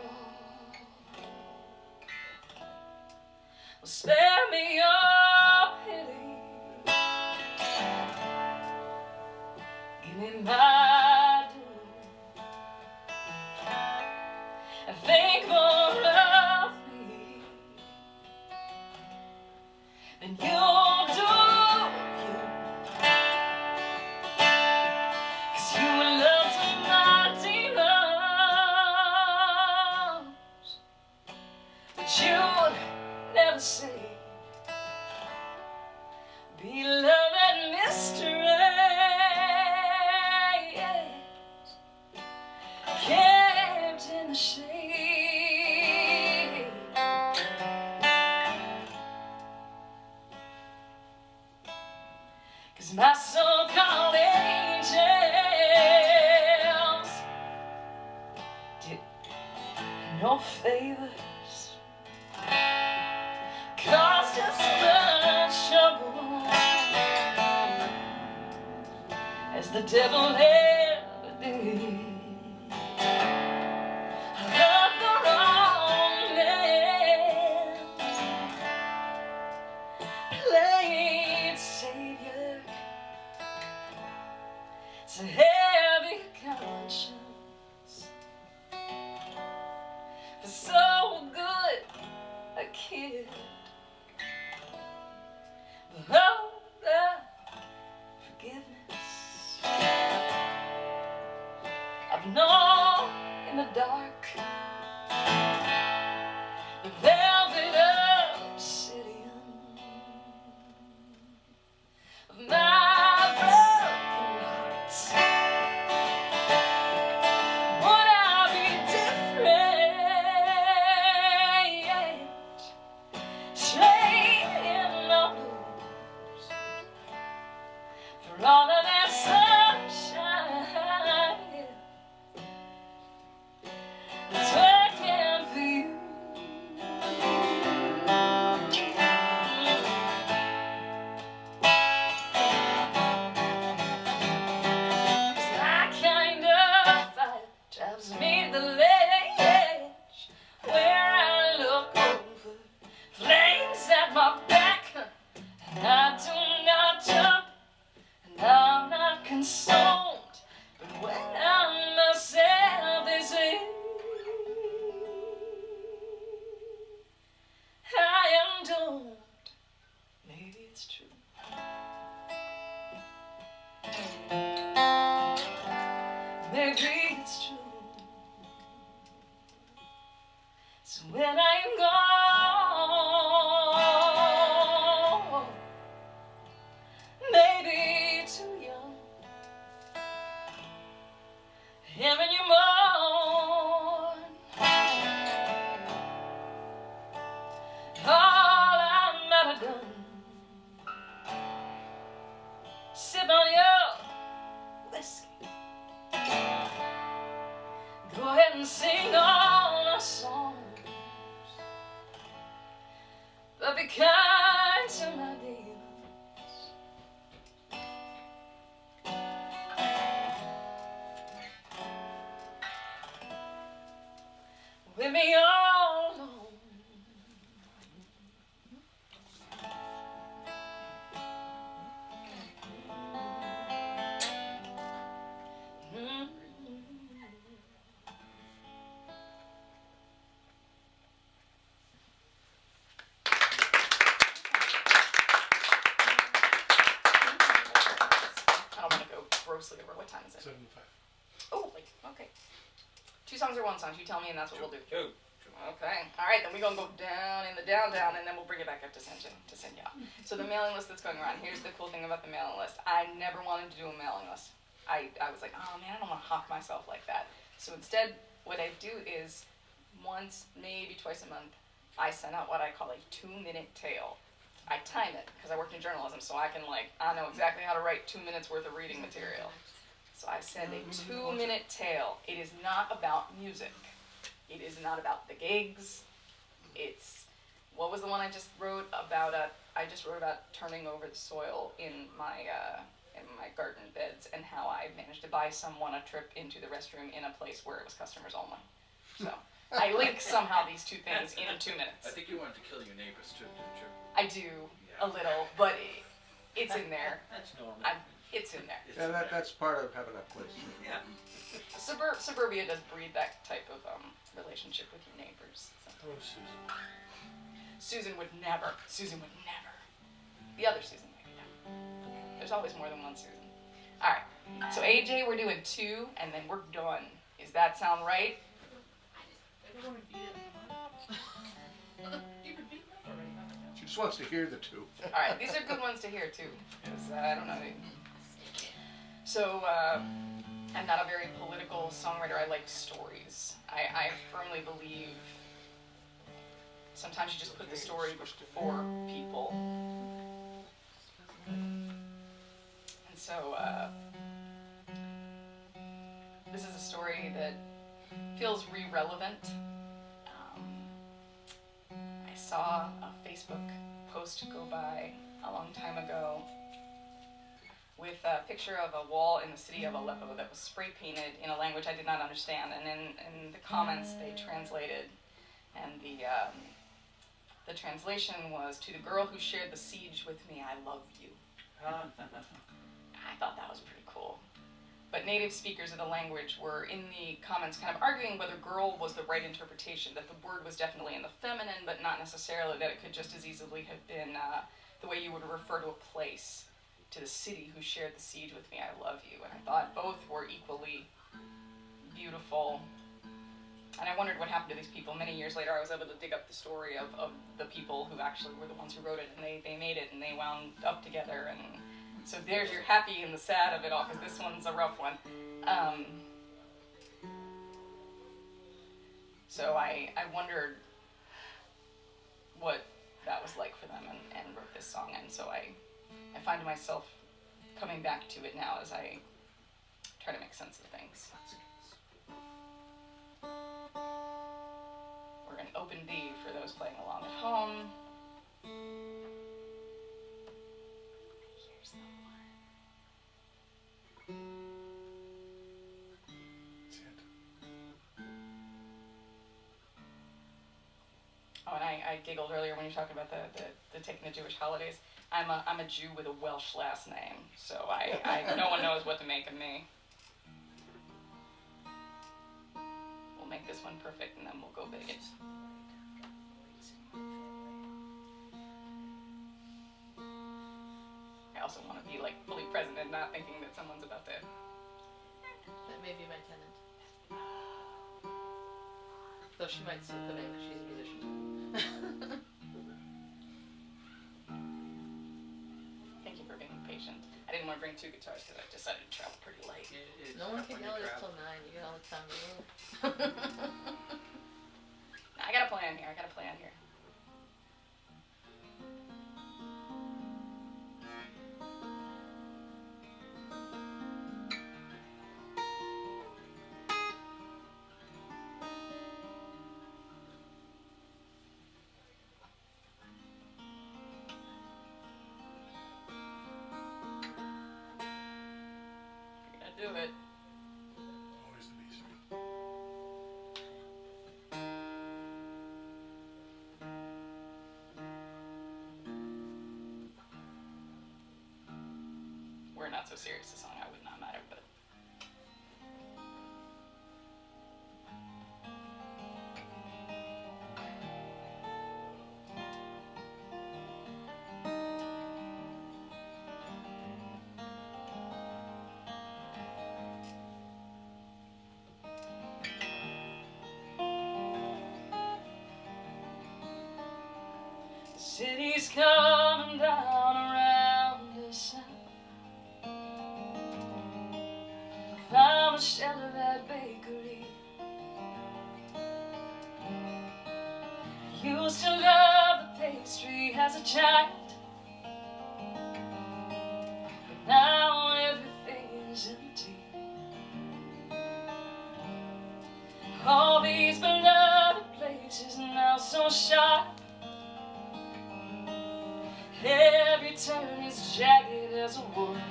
Well, spare me your pity, give me my due, and think more of me than you'll do you, 'cause you loved my demons, but you'd never say, beloved mysteries, kept in the shade. 'Cause my so-called angels did no favors, caused us much trouble, as the devil ever did. I love the wrong man, played savior, it's a heavy conscience for so good a kid. But oh, the forgiveness I've known in the dark, the velvet obsidian of my broken heart. Would I be different? Trading my blues for all of that sunshine that's working for you. 'Cause my kind of fire drives me to the ledge, where I look over flames at my back, and I do not jump, and I'm not consumed, but when I'm myself, they say I am doomed. Maybe it's true. Maybe it's true. So when I'm gone, maybe too young, and when you mourn, all I might have done, sip on your whiskey, go ahead and sing all our songs, but be kind to my demons. With me all alone, songs or one songs? You tell me, and that's what we'll do. Two. Okay. All right, then we're going to go down in the down, and then we'll bring it back up to send you out. So the mailing list that's going around, here's the cool thing about the mailing list. I never wanted to do a mailing list. I was like, oh man, I don't want to hawk myself like that. So instead, what I do is once, maybe twice a month, I send out what I call a 2-minute tale. I time it, because I worked in journalism, so I know exactly how to write 2 minutes worth of reading material. So I send a 2-minute tale. It is not about music. It is not about the gigs. What was the one I just wrote about? I just wrote about turning over the soil in my garden beds and how I managed to buy someone a trip into the restroom in a place where it was customers only. So I link somehow these two things in 2 minutes. I think you wanted to kill your neighbors too, didn't you? I do a little, but it's in there. That's normal. It's in there. Yeah, that's part of having a place. Yeah. Suburbia does breed that type of relationship with your neighbors. Oh, Susan. Susan would never. The other Susan, maybe. No. There's always more than one Susan. All right. So AJ, we're doing 2, and then we're done. Does that sound right? I don't want to beat it. You could beat it already. She just wants to hear the 2. All right. These are good ones to hear too, because I don't know. So I'm not a very political songwriter. I like stories. I firmly believe sometimes you just put the story before people. And so this is a story that feels re-relevant. I saw a Facebook post go by a long time ago with a picture of a wall in the city of Aleppo that was spray painted in a language I did not understand, and in the comments they translated, and the translation was, "To the girl who shared the siege with me, I love you." I thought that was pretty cool. But native speakers of the language were in the comments kind of arguing whether girl was the right interpretation, that the word was definitely in the feminine, but not necessarily that it could just as easily have been the way you would refer to a place. To the city who shared the siege with me, I love you. And I thought both were equally beautiful. And I wondered what happened to these people. Many years later, I was able to dig up the story of the people who actually were the ones who wrote it, and they made it, and they wound up together. And so there's your happy and the sad of it all, because this one's a rough one. So I wondered what that was like for them, and wrote this song. And so I find myself coming back to it now as I try to make sense of things. We're in open B for those playing along at home. Here's the one. Oh, and I giggled earlier when you were talking about the taking the Jewish holidays. I'm a Jew with a Welsh last name, so no one knows what to make of me. We'll make this one perfect, and then we'll go big. I also want to be like fully present and not thinking that someone's about to. That may be my tenant. Though she might sit the name because she's a musician. Thank you for being patient. I didn't want to bring 2 guitars because I decided to travel pretty late. No one can yell at us till 9. You got all the time in the world. I got a plan here. You're gonna do it. Always the beast. We're Not So Serious, the song I would not matter, but. City's coming down around us now. Found the shell of that bakery. Used to love the pastry as a child, but now everything's empty. All these beloved places now so sharp. Every turn is jagged as a wood.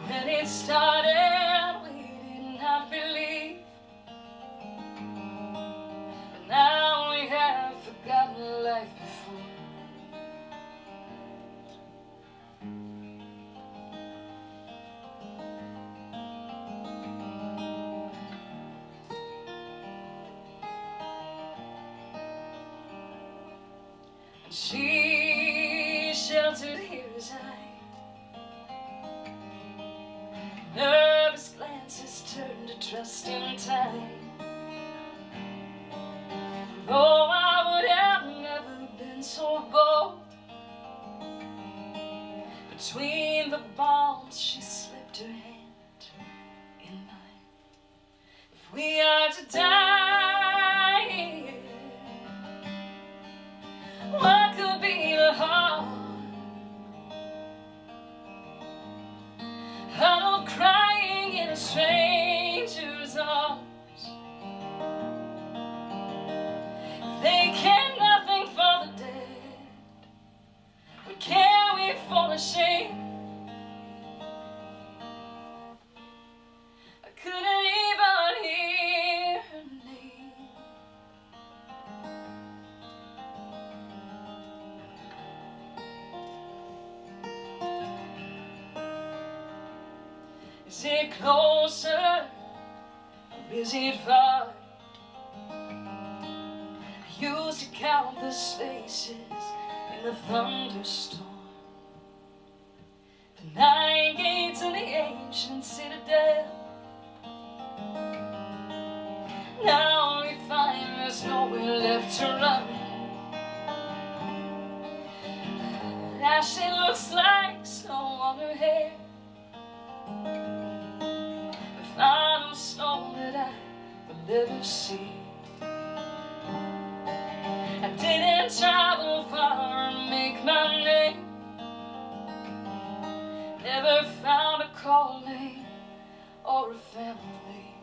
When it started, we did not believe, but now we have forgotten life before. And she sheltered here as nervous glances turned to trust in time. Though I would have never been so bold, between the bombs she slipped her hand in mine. If we are to die here, what could be the harm? Huddled crying in a stranger's arms. If they care nothing for the dead, what care we for the shame? I couldn't even hear her name. Is it closer or is it far? I used to count the spaces in the thunderstorm, the 9 gates in the ancient citadel. Now we find there's nowhere left to run. Ashley looks like snow on her hair, the final snow that I will never see. I didn't travel far and make my name, never found a calling or a family.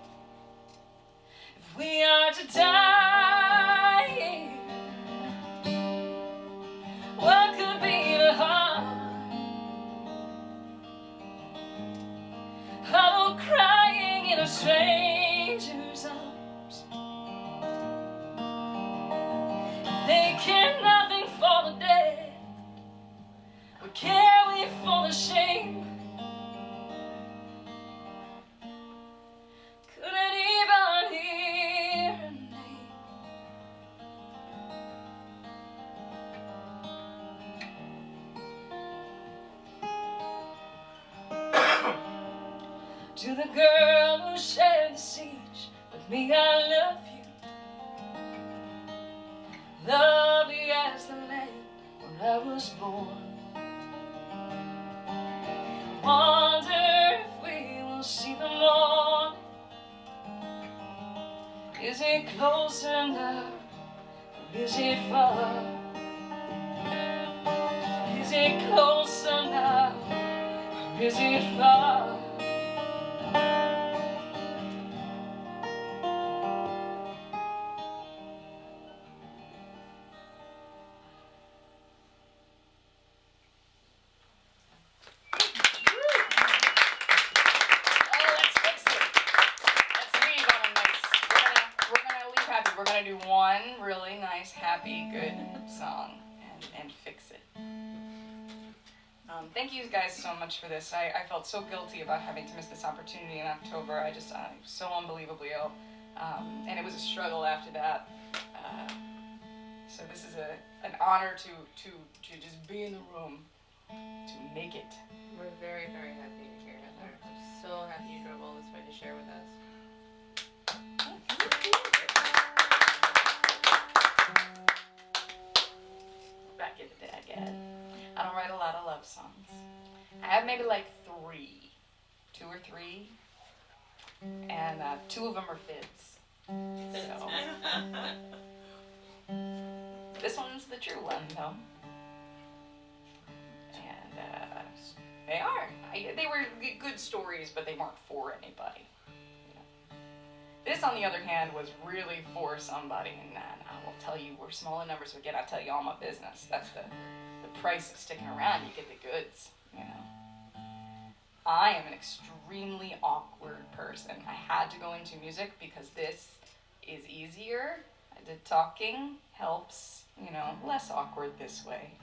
If we are to die here, what could be the harm? Huddled crying in a stranger's arms. If they care nothing for the dead, what care we for the shame? Couldn't even hear her name. To the girl who shared the siege with me, I love you. Lovely as the land where I was born. Wonder if we will see the morning. Is it closer now, or is it far? Is it closer now, or is it far? We're gonna do one really nice, happy, good song and fix it. Thank you guys so much for this. I felt so guilty about having to miss this opportunity in October. I was so unbelievably ill, and it was a struggle after that. So this is an honor to just be in the room, to make it. We're very, very happy to hear Heather. I'm so happy you drove all this way to share with us. songs. I have maybe like 2 or 3, and 2 of them are fibs. So this one's the true one, though. And they are. They were good stories, but they weren't for anybody. This, on the other hand, was really for somebody, and I will tell you, we're small in numbers, so again, I'll tell you all my business. That's the price of sticking around. You get the goods, I am an extremely awkward person. I had to go into music because this is easier. The talking helps, less awkward this way.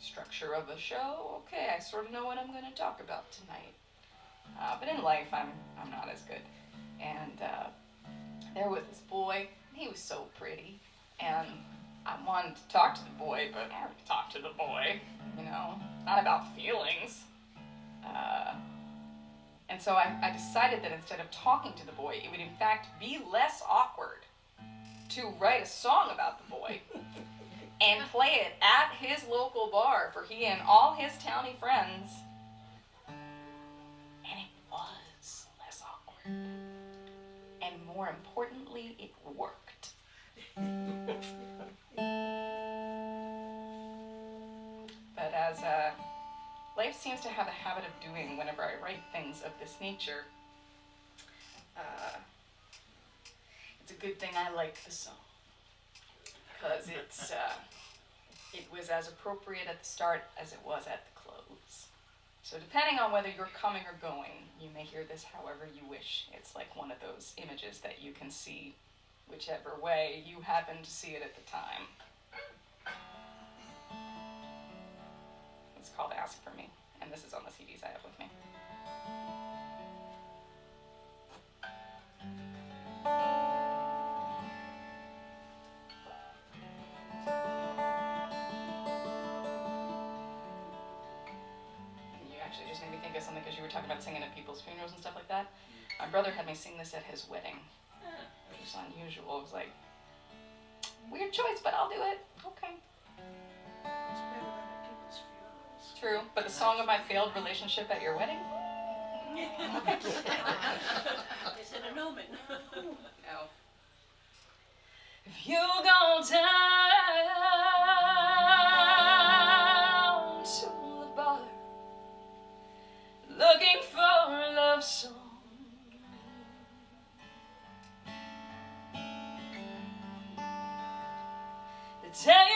Structure of a show, okay, I sort of know what I'm going to talk about tonight. But in life, I'm not as good. And there was this boy, and he was so pretty, and I wanted to talk to the boy, but I already talked to the boy, not about feelings. And so I decided that instead of talking to the boy, it would in fact be less awkward to write a song about the boy and play it at his local bar for he and all his townie friends. And it was less awkward. And more importantly, it worked. But as life seems to have a habit of doing whenever I write things of this nature, it's a good thing I like the song. Because it was as appropriate at the start as it was at the close. So depending on whether you're coming or going, you may hear this however you wish. It's like one of those images that you can see whichever way you happen to see it at the time. It's called Ask For Me, and this is on the CDs I have with me. Just made me think of something because you were talking about singing at people's funerals and stuff like that. My brother had me sing this at his wedding, which was unusual. It was like, weird choice, but I'll do it. Okay. It's better than at people's funerals. True, but the song of my failed relationship at your wedding? Is it an omen? No. If you go down to the bar looking for a love song, they tell you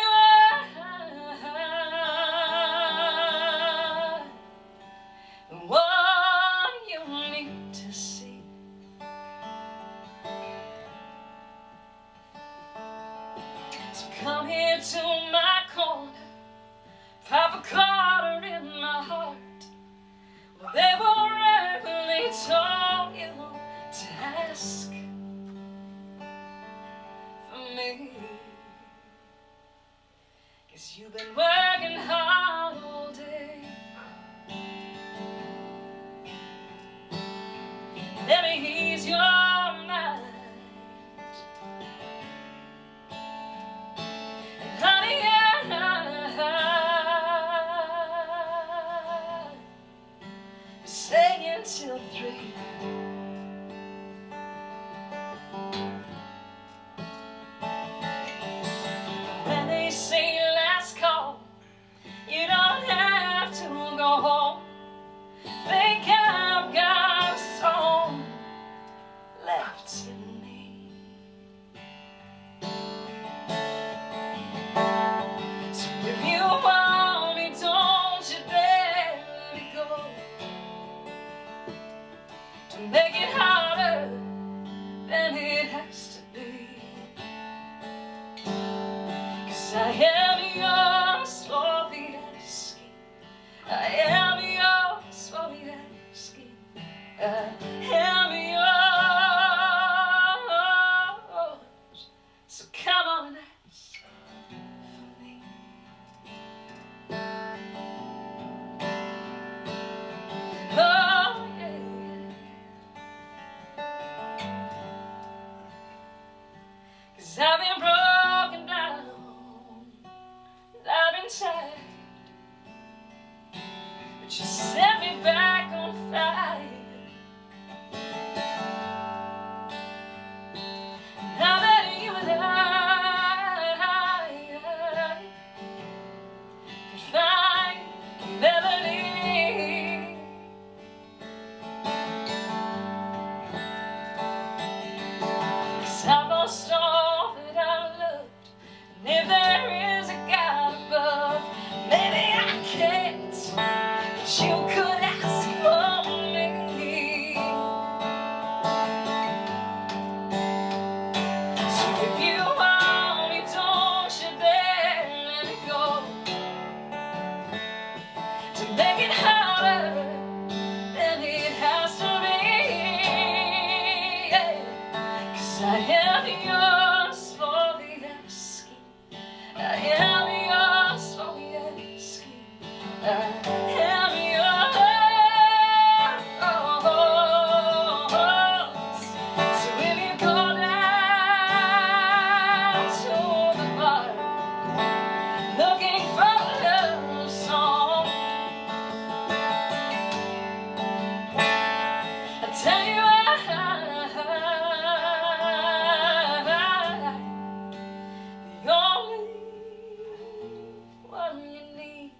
what you need to see. So come here to my corner, pop a quarter in my heart. They will regularly tell you to ask for me, 'cause you've been working hard all day. Let me ease your mind, and honey, stay until 3. When they say last call, you don't have to go home. Think I've got a song left in me. So if you want me, don't you dare let it go. To make it harder than it has to be. 'Cause I am yours for the asking. I am yours for the asking. I am yours. So come on and ask for me. Oh, yeah. 'Cause I've been broken down, I've been sad, am yours for the asking. I am yours for the asking. I am yours. So if you go down to the bottom looking for a love song, I tell you the only one you need.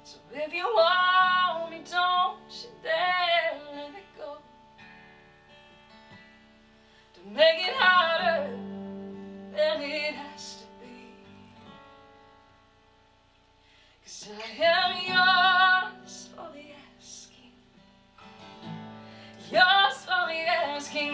So if you want me, don't you dare let it go. To make it harder than it has to be. 'Cause I am yours for the asking. Yours for the asking.